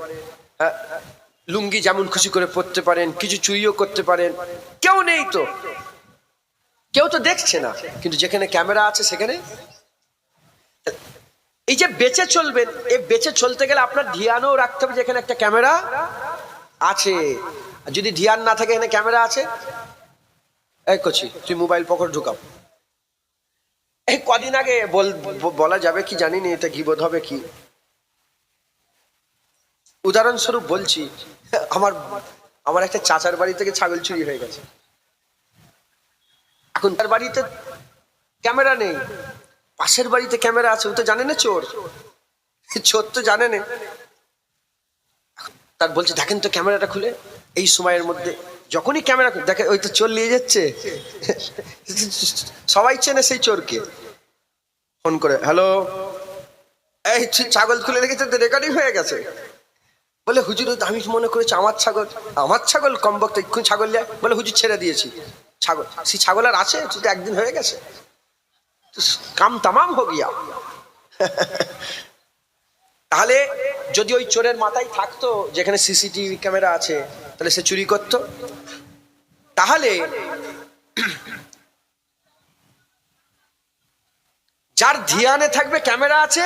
লুঙ্গি যেমন খুশি করে পরতে পারেন, কিছু চুরিও করতে পারেন, কেউ নেই তো, কেউ তো দেখছে না। কিন্তু যেখানে ক্যামেরা আছে সেখানে এই যে বেঁচে চলবেন, এই বেঁচে চলতে গেলে আপনার ধ্যানও রাখতে হবে যেখানে একটা ক্যামেরা আছে। যদি ধ্যান না থাকে এখানে ক্যামেরা আছে, এই করছি তুই মোবাইল পকেট ঢুকাও। এই কদিন আগে বলা যাবে কি জানি না, এটা গীবত হবে কি, উদাহরণস্বরূপ বলছি, আমার একটা চাচার বাড়ি থেকে ছাগল চুরি হয়ে গেছে। এখন তার বাড়িতে ক্যামেরা নেই, পাশের বাড়িতে ক্যামেরা আছে। ও তো জানে না চোর, চোর তো জানে না। তার বলছে দেখেন তো ক্যামেরাটা খুলে। এই সময়ের মধ্যে যখনই ক্যামেরা দেখে, ওই তো চোর নিয়ে যাচ্ছে। সবাই চেনে সেই চোরকে। ফোন করে, হ্যালো, এই ছাগল খুলে রেখেছে, রেকর্ডিং হয়ে গেছে। বলে হুজুর, আমি মনে করেছি আমার ছাগল কম বক্ত, এক্ষুনি ছাগল যায়। বলে হুজুর ছেড়ে দিয়েছি ছাগল। সেই ছাগল আর আছে? একদিন হয়ে গেছে, কাম তামাম হো গিয়া। তাহলে যদি ওই চোরের মাথায় থাকতো যেখানে সিসিটিভি ক্যামেরা আছে, তাহলে সে চুরি করতো। তাহলে যার ধ্যানে থাকবে ক্যামেরা আছে,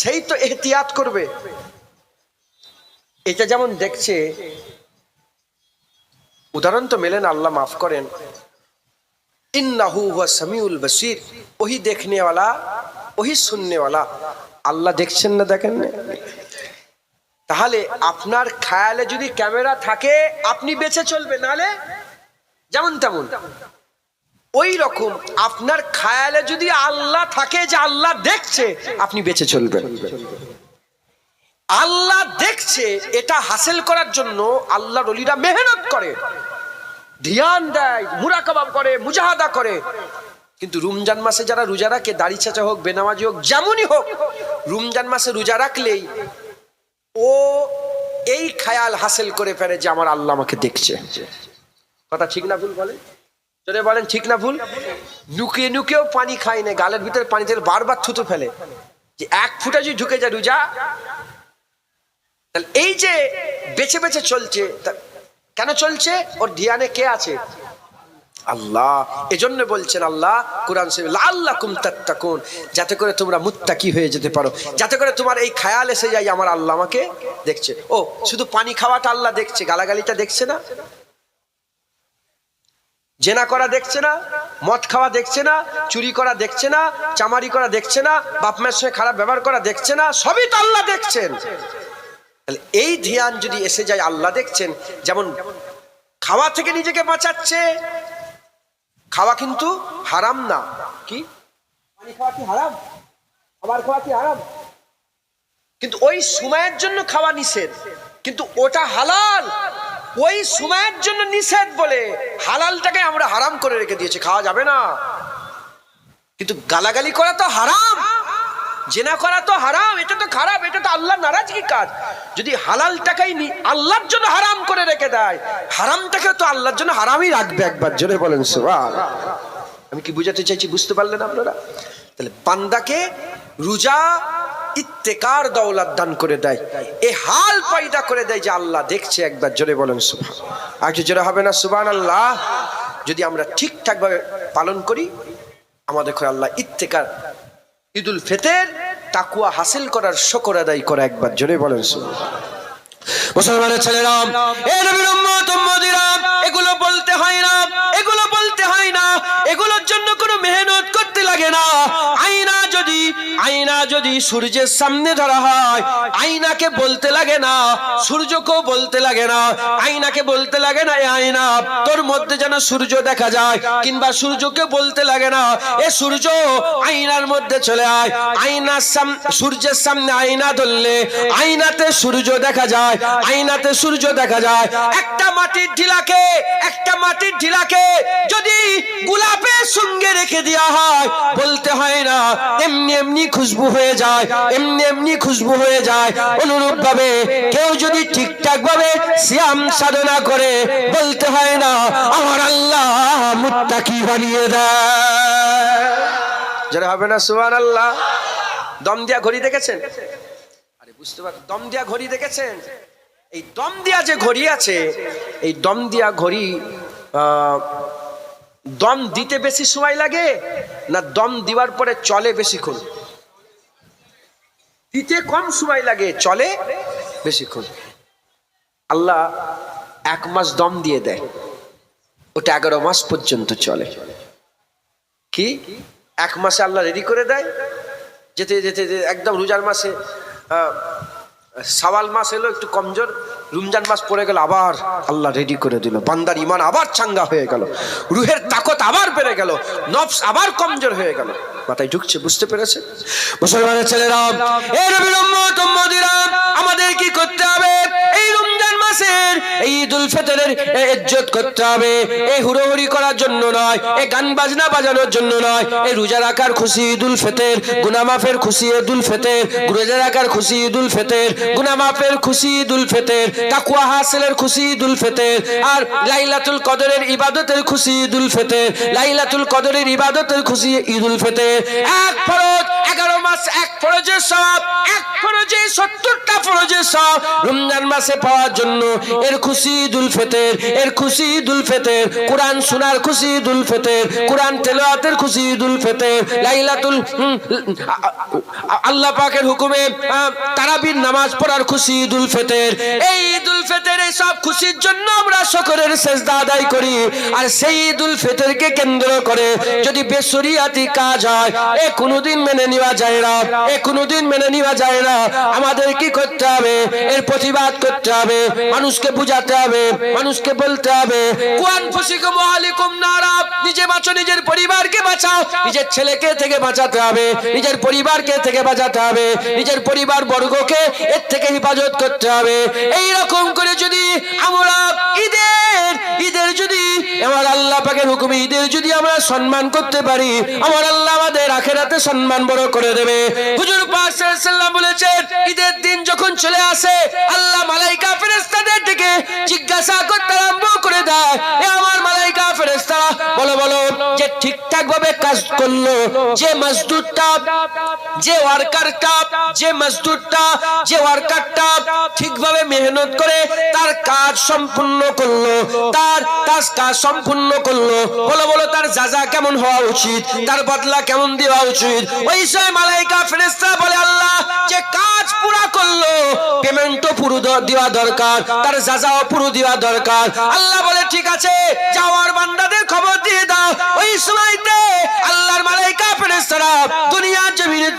সেই তো এহতিয়াত করবে। এটা যেমন দেখছে, উদাহরণ তো মেলেন, আল্লাহ মাফ করেন। ইন্নাহু হুয়া সামিউল বাসীর, ওহি দেখনে ওয়ালা, ওহি শুননে ওয়ালা। আল্লাহ দেখছেন না, দেখেন না? তাহলে আপনার খেয়ালে যদি ক্যামেরা থাকে আপনি বেঁচে চলবে, নালে যেমন তেমন। ওই রকম আপনার খেয়ালে যদি আল্লাহ থাকে যে আল্লাহ দেখছে, আপনি বেঁচে চলবেন। আল্লাহ দেখছে, এটা হাসিল করার জন্য আল্লাহর ওলিরা মেহনত করে, ধ্যান দেয়, মুরাকাবা করে, মুজাহাদা করে। কিন্তু রমজান মাসে যারা রোজা রাখে, দাড়ি চাচা হোক, বেনামাজি হোক, যেমনই হোক, রমজান মাসে রোজা রাখলেই ও এই খেয়াল হাসিল করে ফেলে যে আমার আল্লাহ আমাকে দেখছে। কথা ঠিক না ভুল বলেন? যদি বলেন ঠিক না ভুল? নুকিয়ে নুকিয়েও পানি খায় না, গালের ভিতরে পানি থেকে বারবার থুতু ফেলে, যে এক ফুটা যদি ঢুকে যায় রোজা। তাহলে এই যে বেছে বেছে চলছে, কেন চলছে? ওর ধ্যানে কে আছে? আল্লাহ। এজন্য বলছেন আল্লাহ কুরআন শরীফে, লাআল্লাকুম তাত্তাকুন, যাতে করে তোমরা মুত্তাকি হয়ে যেতে পারো, যাতে করে তোমার এই খেয়াল এসে যায় আমার আল্লাহ আমাকে দেখছে। ও শুধু পানি খাওয়াটা আল্লাহ দেখছে, গালাগালিটা দেখছে না, জেনা করা দেখছে না, মদ খাওয়া দেখছে না, চুরি করা দেখছে না, চামারি করা দেখছে না, বাপ মায়ের সঙ্গে খারাপ ব্যবহার করা দেখছে না, সবই তো আল্লাহ দেখছেন। তাহলে এই ধ্যান যদি এসে যায়, আল্লাহ দেখছেন। যেমন খাওয়া থেকে নিজেকে বাঁচাচ্ছে। খাওয়া কিন্তু হারাম না। কি পানি খাওয়া কি হারাম? খাবার খাওয়া কি হারাম? কিন্তু ওই সময়ের জন্য খাওয়া নিষেধ, কিন্তু ওটা হালাল। ওই সময়ের জন্য নিষেধ বলে হালালটাকে আমরা হারাম করে রেখে দিয়েছি, খাওয়া যাবে না। কিন্তু গালাগালি করা তো হারাম, জেনা করা তো হারাম, এটা তো খারাপ, এটা তো আল্লাহ নারাজগি কাজ। যদি হালালটাকেই আল্লাহর জন্য হারাম করে রেখে দেয়, হারামটাকে তো আল্লাহর জন্য হারামই রাখবে। একবার জোরে বলেন সুবহানাল্লাহ। আমি কি বুঝাতে চাইছি বুঝতে পারলেন আপনারা? তাহলে বান্দাকে রোজা ইত্তেকার দৌলত দান করে দেয়, এ হাল পয়দা করে দেয় যে আল্লাহ দেখছে। একবার জোরে বলেন সুবহানাল্লাহ। আর কি জোরে হবে না সুবহানাল্লাহ? যদি আমরা ঠিকঠাক ভাবে পালন করি, আমাদের করে আল্লাহ ইত্তেকার ঈদুল ফিতর তাকওয়া হাসিল করার শুকর আদায় করে। একবার জোরে বলেন সুবহানাল্লাহ। মুসলমানের ছেলেরা, এ নবীর উম্মত উম্মতিরা, এগুলো বলতে হয় না, এগুলো বলতে হয় না, এগুলোর জন্য কোনো মেহনত করতে লাগে না। আয়না যদি সূর্যের সামনে ধরা হয়, আয়নাকে বলতে লাগে না, সূর্যকেও বলতে লাগে না, আয়নাকে বলতে লাগে না এ আয়না তোর মধ্যে যেন সূর্য দেখা যায়, কিংবা সূর্যকে বলতে লাগে না এ সূর্য আয়নার মধ্যে চলে আয়। আয়নার সূর্যের সামনে আয়না ধরলে আয়নাতে সূর্য দেখা যায়, আয়নাতে সূর্য দেখা যায়। একটা মাটির ঢিলাকে যদি গোলাপের সঙ্গে রেখে দেওয়া হয়, বলতে হয় না, এমনি এমনি খুশবু হয়ে যায়, এমনি এমনি খুশবু হয়ে যায়। অনুরূপ ভাবে কেউ যদি ঠিকঠাক ভাবে সিয়াম সাধনা করে, বলতে হয় না আমার আল্লাহ মুত্তাকি বানিয়ে দেয়। যারা হবে না সুবহানাল্লাহ। দম দিয়া ঘড়ি দেখেছেন? আরে বুঝতে পার, দম দিয়া ঘড়ি দেখেছেন? এই দম দিয়া যে ঘড়ি আছে, এই দম দিয়া ঘড়ি দম দিতে বেশি সময় লাগে না দম দিবার পরে চলে বেশিক্ষণ? দিতে কম সময় লাগে, চলে বেশিক্ষণ। আল্লাহ 1 মাস দম দিয়ে দেয়, ওটা 11 মাস পর্যন্ত চলে। কি 1 মাসে আল্লাহ রেডি করে দেয়, যেতে যেতে একদম রোজার মাসে শাওয়াল মাস এলো একটু কমজোর, রমজান মাস পড়ে গেল, আবার আল্লাহ রেডি করে দিল, বান্দার ঈমান আবার চাঙ্গা হয়ে গেল, রুহের তাকত আবার বেড়ে গেল, নফস আবার কমজোর হয়ে গেল। মাথায় ঢুকছে? বুঝতে পেরেছে? মুসলমানের ছেলেরা, এই নবীর উম্মত উম্মতিরা, আমাদের কি করতে হবে? এই রমজান মাসের এই ঈদুল ফিতরের ইজ্জত করতে হবে। এই হুড়োহুড়ি করার জন্য নয়, এই গান বাজনা বাজানোর জন্য নয়। এই রোজা রাখার খুশি ঈদুল ফিতর, গুনাহ মাফের খুশি ঈদুল ফিতর, রোজা রাখার খুশি ঈদুল ফিতর, গুনাহ মাফের খুশি ঈদুল ফিতর, তাকওয়া হাসিলের খুশি ঈদুল ফিতর, আর লাইলাতুল কদরের ইবাদতের খুশি ঈদুল ফিতর, লাইলাতুল কদরের ইবাদতের খুশি ঈদুল ফিতর। এক ফরজ 11 মাস, এক ফরজের সওয়াব, এক ফরজে 70টা ফরজের সওয়াব রমজান মাসে পাওয়ার জন্য এর খুশি ঈদুল ফিতর, এর খুশি ঈদুল ফিতর। কোরআন শোনার খুশি ঈদুল ফিতর, কোরআন তেলাওয়াতের খুশি ঈদুল ফিতর, লাইলাতুল আল্লাহ পাকের হুকুমে তারাবির নামাজ পড়ার খুশি ঈদুল ফিতর। এই ঈদুল ফিতর, এই সব খুশির জন্য আমরা শুকরের সিজদা আদায় করি। আর সেই ঈদুল ফিতরকে কেন্দ্র করে যদি বেশরিয়াতি কাজ হয়, এ কোনোদিন মেনে নেওয়া যায় না, এ কোনোদিন মেনে নেওয়া যায় না। আমাদের কি করতে হবে? এর প্রতিবাদ করতে হবে, মানুষকে বুঝাতে হবে, মানুষকে বলতে হবে কুয়ান ফুসিকুম ওয়ালিকুম নারা। নিজে বাঁচো, নিজের পরিবারকে বাঁচাও, নিজের ছেলেকে থেকে বাঁচাতে হবে, নিজের পরিবারকে থেকে বাঁচাতে হবে, নিজের পরিবার বর্গকে এর থেকে হেফাজত করতে হবে। এই রকম করে যদি আমরা ঈদের যদি আমার আল্লাহ পাকের হুকুমে ঈদের যদি আমরা সম্মান করতে পারি, আমার আল্লাহ আমাদের আখিরাতে সম্মান বড় করে দেবে। হুজুর পাক সাল্লাল্লাহু আলাইহি ওয়াসাল্লাম বলেছেন, ঈদের দিন যখন চলে আসে, আল্লাহ মালায়েকা ফেরেশতাদের ডেকে জিজ্ঞাসা করতে আরম্ভ করে দেয়, এ আমার মালায়েকা ফেরেশতারা, বলো বলো যে ঠিকঠাক ভাবে কাজ করলো, যে মজদুরটা, যে ওয়ার্কারটা, যে মজদুরটা, যে ওয়ার্কারটা ঠিকভাবে মেহনত করে তার কাজ সম্পূর্ণ করলো, তার কাজ সম্পূর্ণ করলো, বলো বলো তার যাজা কেমন হওয়া উচিত, তার বদলা কেমন দেওয়া উচিত? ওই সময় মালায়েকা ফেরেশতা বলে, আল্লাহ যে কাজ পুরা করলো, পেমেন্টও পুরো দেওয়া দরকার, তার যাজাও পুরো দেওয়া দরকার। আল্লাহ বলে, ঠিক আছে, যাও আর বান্দাদের খবর দিয়ে দাও। ওই সময়তে আল্লাহর মালায়েকা ফেরেশতারা দুনিয়ার জমিনে